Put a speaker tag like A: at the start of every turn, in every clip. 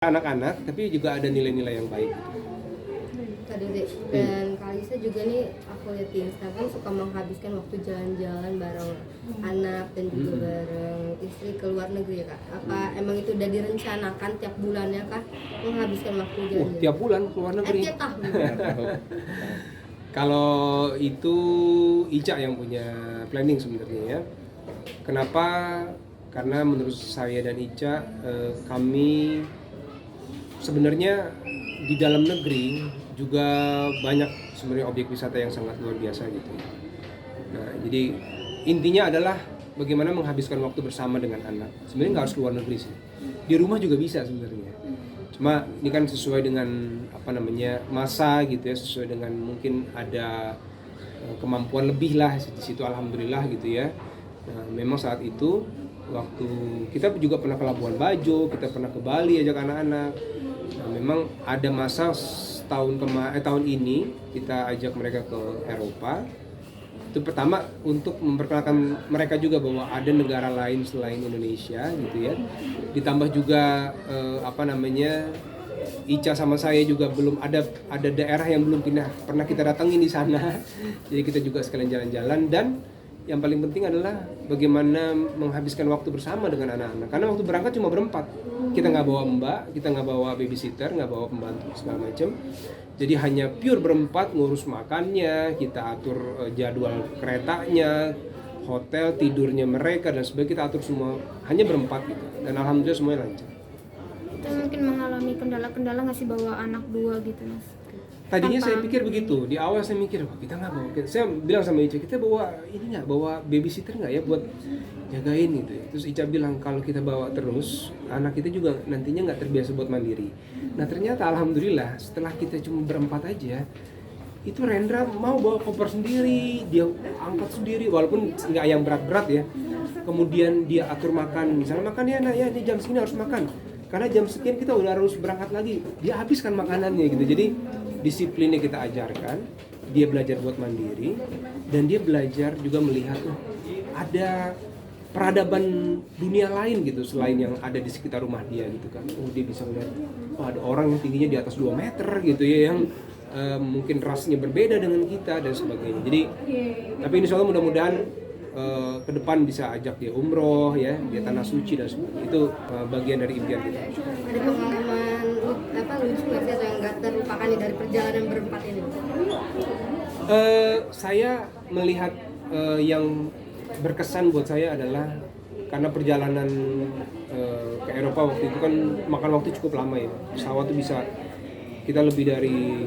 A: anak-anak, tapi juga ada nilai-nilai yang baik gitu.
B: Kak Dede, dan Kak Alisa juga nih aku lihat di Instagram suka menghabiskan waktu jalan-jalan bareng anak dan juga bareng istri ke luar negeri ya Kak. Apa emang itu udah direncanakan tiap bulannya Kak menghabiskan waktu jalan-jalan?
A: Tiap bulan ke luar negeri.
B: Tiap tahun.
A: Kalau itu Ica yang punya planning sebenarnya ya. Kenapa? Karena menurut saya dan Ica, kami sebenarnya di dalam negeri juga banyak sebenarnya objek wisata yang sangat luar biasa gitu. Nah, jadi intinya adalah bagaimana menghabiskan waktu bersama dengan anak. Sebenarnya nggak harus luar negeri sih. Di rumah juga bisa sebenarnya. Cuma ini kan sesuai dengan masa gitu ya, sesuai dengan mungkin ada kemampuan lebih lah di situ, alhamdulillah gitu ya. Nah, memang saat itu waktu kita juga pernah ke Labuan Bajo, kita pernah ke Bali ajak anak-anak. Nah, memang ada masa tahun ini kita ajak mereka ke Eropa. Itu pertama untuk memperkenalkan mereka juga bahwa ada negara lain selain Indonesia gitu ya. Ditambah juga Ica sama saya juga belum ada daerah yang belum pernah kita datangin di sana. Jadi kita juga sekalian jalan-jalan, dan yang paling penting adalah bagaimana menghabiskan waktu bersama dengan anak-anak. Karena waktu berangkat cuma berempat. Kita nggak bawa mbak, kita nggak bawa babysitter, nggak bawa pembantu segala macam. Jadi hanya pure berempat, ngurus makannya, kita atur jadwal keretanya, hotel, tidurnya mereka dan sebagainya, kita atur semua hanya berempat gitu. Dan alhamdulillah semuanya lancar.
C: Kita mungkin mengalami kendala-kendala nggak sih bawa anak dua gitu Mas?
A: Tadinya saya pikir begitu, di awal saya mikir, wah kita nggak bawa, saya bilang sama Ica, kita bawa babysitter nggak ya buat jagain gitu ya. Terus Ica bilang kalau kita bawa terus, anak kita juga nantinya nggak terbiasa buat mandiri. Nah ternyata alhamdulillah setelah kita cuma berempat aja, itu Rendra mau bawa koper sendiri, dia angkat sendiri, walaupun nggak yang berat-berat ya. Kemudian dia atur makan, misalnya makan ya nak ya, ini jam segini harus makan. Karena jam sekian kita udah harus berangkat lagi, dia habiskan makanannya gitu. Jadi disiplinnya kita ajarkan, dia belajar buat mandiri, dan dia belajar juga melihat ada peradaban dunia lain gitu selain yang ada di sekitar rumah dia gitu kan. Dia bisa melihat ada orang yang tingginya di atas 2 meter gitu ya, yang mungkin rasnya berbeda dengan kita dan sebagainya. Jadi tapi insya Allah mudah-mudahan ke depan bisa ajak dia umroh ya, dia tanah suci dan sebagainya. Itu bagian dari impian kita.
B: Ada pengalaman lucu nggak sih atau yang nggak terlupakan dari perjalanan berempat ini?
A: Saya melihat yang berkesan buat saya adalah karena perjalanan ke Eropa waktu itu kan makan waktu cukup lama ya. Pesawat tuh bisa kita lebih dari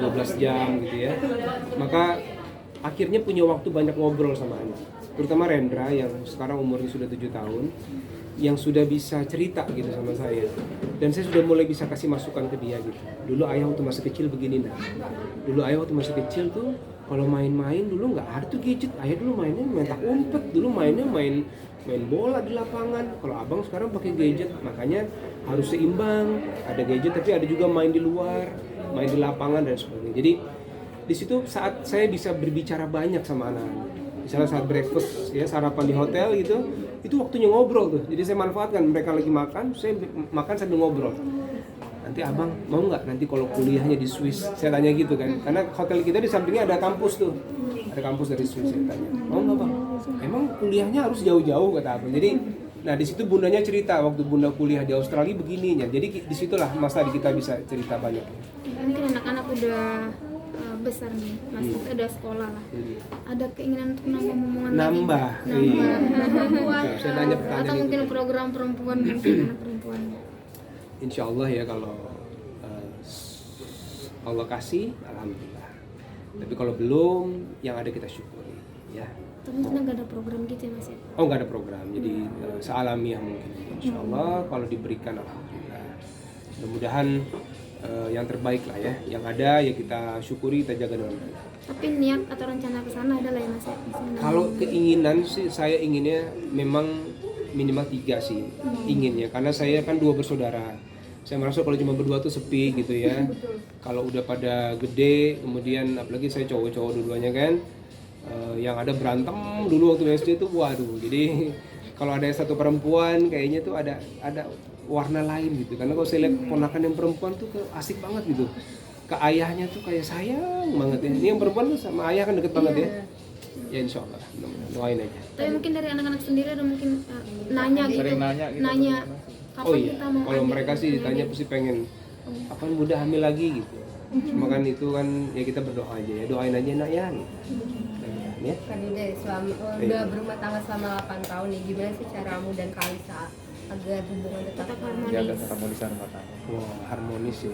A: 12 jam gitu ya. Maka akhirnya punya waktu banyak ngobrol sama anak. Terutama Rendra yang sekarang umurnya sudah 7 tahun, yang sudah bisa cerita gitu sama saya. Dan saya sudah mulai bisa kasih masukan ke dia gitu. Dulu ayah waktu masih kecil begini nah. Dulu ayah waktu masih kecil tuh kalau main-main dulu nggak ada tuh gadget. Ayah dulu mainnya main tak umpet, dulu mainnya main bola di lapangan. Kalau abang sekarang pakai gadget, makanya harus seimbang. Ada gadget tapi ada juga main di luar, main di lapangan dan sebagainya. Jadi di situ saat saya bisa berbicara banyak sama anak-anak. Misalnya saat breakfast ya, sarapan di hotel gitu, itu waktunya ngobrol tuh. Jadi saya manfaatkan mereka lagi makan, saya makan sambil ngobrol. Nanti abang mau nggak nanti kalau kuliahnya di Swiss? Saya tanya gitu kan, karena hotel kita di sampingnya ada kampus tuh, ada kampus dari Swiss. Saya tanya, mau nggak bang? Emang kuliahnya harus jauh-jauh kata abang. Jadi, nah di situ bundanya cerita waktu bunda kuliah di Australia begininya. Jadi disitulah masa kita bisa cerita banyak.
C: Mungkin anak-anak udah besar nih, masih ada sekolah lah. Ada keinginan untuk nambah momongan
A: Nambah.
C: perempuan
A: Saya tanya pertanyaan
C: atau mungkin program perempuan mungkin anak perempuan.
A: Insya Allah ya kalau Allah kasih, alhamdulillah. Tapi kalau belum, yang ada kita syukuri ya.
C: Tapi mungkin nggak ada program gitu ya Mas ya?
A: Oh nggak ada program, jadi sealamiah mungkin. Insya Allah kalau diberikan alhamdulillah. Mudah-mudahan yang terbaik lah ya. Yang ada ya kita syukuri, kita jaga dengan baik.
C: Tapi niat atau rencana ke sana ada lah ya Mas ya?
A: Kalau keinginan sih saya inginnya memang minimal 3 sih inginnya, karena saya kan 2 bersaudara. Saya merasa kalau cuma berdua tuh sepi gitu ya. Kalau udah pada gede, kemudian apalagi saya cowok-cowok dua-duanya kan, yang ada berantem dulu waktu SD tuh waduh. Jadi kalau ada satu perempuan kayaknya tuh ada warna lain gitu. Karena kalau saya lihat ponakan yang perempuan tuh asik banget gitu. Ke ayahnya tuh kayak sayang banget ya. Ini yang perempuan tuh sama ayah kan deket banget ya. Ya insya Allah, doain aja.
C: Tapi mungkin dari anak-anak sendiri ada mungkin nanya gitu.
D: Sering nanya gitu.
C: Kapan
A: Oh iya,
C: kita mau
A: kalau
C: ada
A: mereka sih ditanya pasti pengen kapan Bunda hamil lagi gitu. Cuma kan itu kan ya kita berdoa aja ya, doain aja nak ya. Gitu. Ya.
B: Kak Dude, udah berumah tangga selama 8 tahun nih, gimana sih caramu dan Kalisa agar hubungan tetap
C: tetap
B: harmonis?
D: Jaga
C: harmonis.
D: keharmonisan rumah tangga.
A: Wah harmonis ya.